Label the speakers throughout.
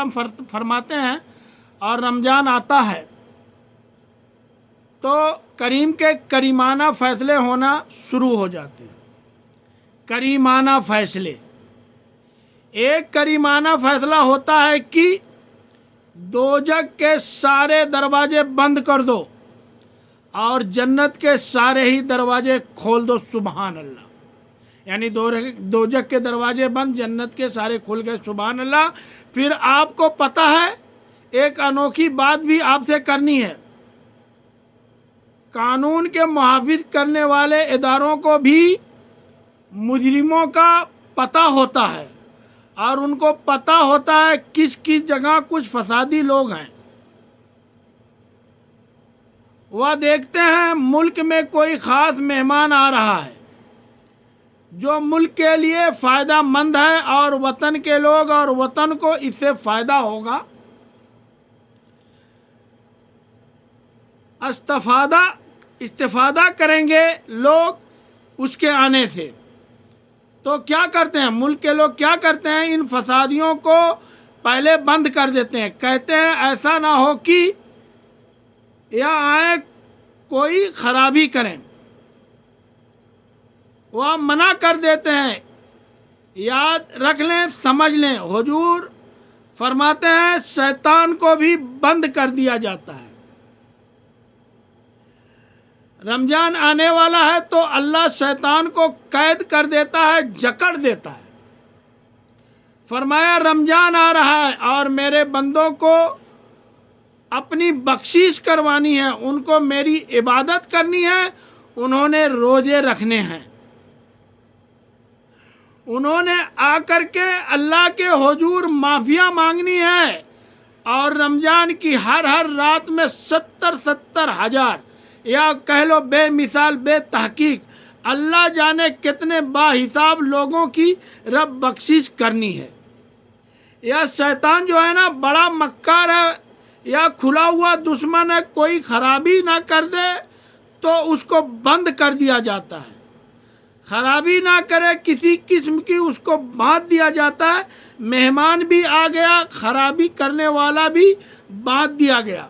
Speaker 1: وسلم فرماتے ہیں اور رمضان آتا ہے تو کریم کے کریمانہ فیصلے ہونا شروع ہو جاتے ہیں۔ کریمانہ فیصلے، ایک کریمانہ فیصلہ ہوتا ہے کہ دوزخ کے سارے دروازے بند کر دو اور جنت کے سارے ہی دروازے کھول دو۔ سبحان اللہ! یعنی دوزخ کے دروازے بند، جنت کے سارے کھل گئے۔ سبحان اللہ! پھر آپ کو پتہ ہے ایک انوکھی بات بھی آپ سے کرنی ہے۔ قانون کے محافظ کرنے والے اداروں کو بھی مجرموں کا پتہ ہوتا ہے اور ان کو پتہ ہوتا ہے کس کس جگہ کچھ فسادی لوگ ہیں۔ وہ دیکھتے ہیں ملک میں کوئی خاص مہمان آ رہا ہے جو ملک کے لیے فائدہ مند ہے اور وطن کے لوگ اور وطن کو اس سے فائدہ ہوگا، استفادہ کریں گے لوگ اس کے آنے سے۔ تو کیا کرتے ہیں ملک کے لوگ؟ کیا کرتے ہیں؟ ان فسادیوں کو پہلے بند کر دیتے ہیں۔ کہتے ہیں ایسا نہ ہو کہ یہاں آئے کوئی خرابی کریں، وہ منع کر دیتے ہیں۔ یاد رکھ لیں، سمجھ لیں، حضور فرماتے ہیں شیطان کو بھی بند کر دیا جاتا ہے۔ رمضان آنے والا ہے تو اللہ شیطان کو قید کر دیتا ہے، جکڑ دیتا ہے۔ فرمایا رمضان آ رہا ہے اور میرے بندوں کو اپنی بخشش کروانی ہے، ان کو میری عبادت کرنی ہے، انہوں نے روزے رکھنے ہیں، انہوں نے آ کر کے اللہ کے حضور معافیاں مانگنی ہے۔ اور رمضان کی ہر رات میں 70 ہزار یا کہہ لو بے مثال، بے تحقیق اللہ جانے کتنے با حساب لوگوں کی رب بخشش کرنی ہے۔ یا شیطان جو ہے نا بڑا مکار ہے یا کھلا ہوا دشمن ہے، کوئی خرابی نہ کر دے تو اس کو بند کر دیا جاتا ہے۔ خرابی نہ کرے کسی قسم کی، اس کو باندھ دیا جاتا ہے۔ مہمان بھی آ گیا، خرابی کرنے والا بھی باندھ دیا گیا۔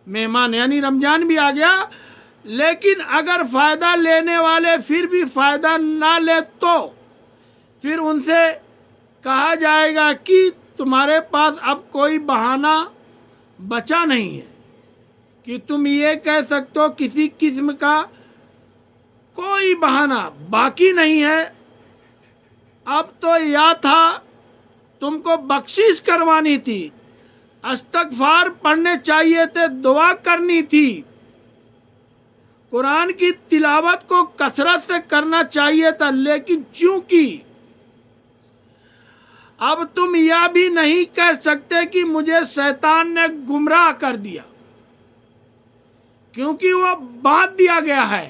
Speaker 1: مہمان یعنی رمضان بھی آ گیا، لیکن اگر فائدہ لینے والے پھر بھی فائدہ نہ لے تو پھر ان سے کہا جائے گا کہ تمہارے پاس اب کوئی بہانہ بچا نہیں ہے کہ تم یہ کہہ سکتے ہو، کسی قسم کا کوئی بہانہ باقی نہیں ہے۔ اب تو یا تھا تم کو بخشش کروانی تھی، استغفار پڑھنے چاہیے تھے، دعا کرنی تھی، قرآن کی تلاوت کو کثرت سے کرنا چاہیے تھا، لیکن چونکہ اب تم یہ بھی نہیں کہہ سکتے کہ مجھے شیطان نے گمراہ کر دیا، کیونکہ وہ باندھ دیا گیا ہے۔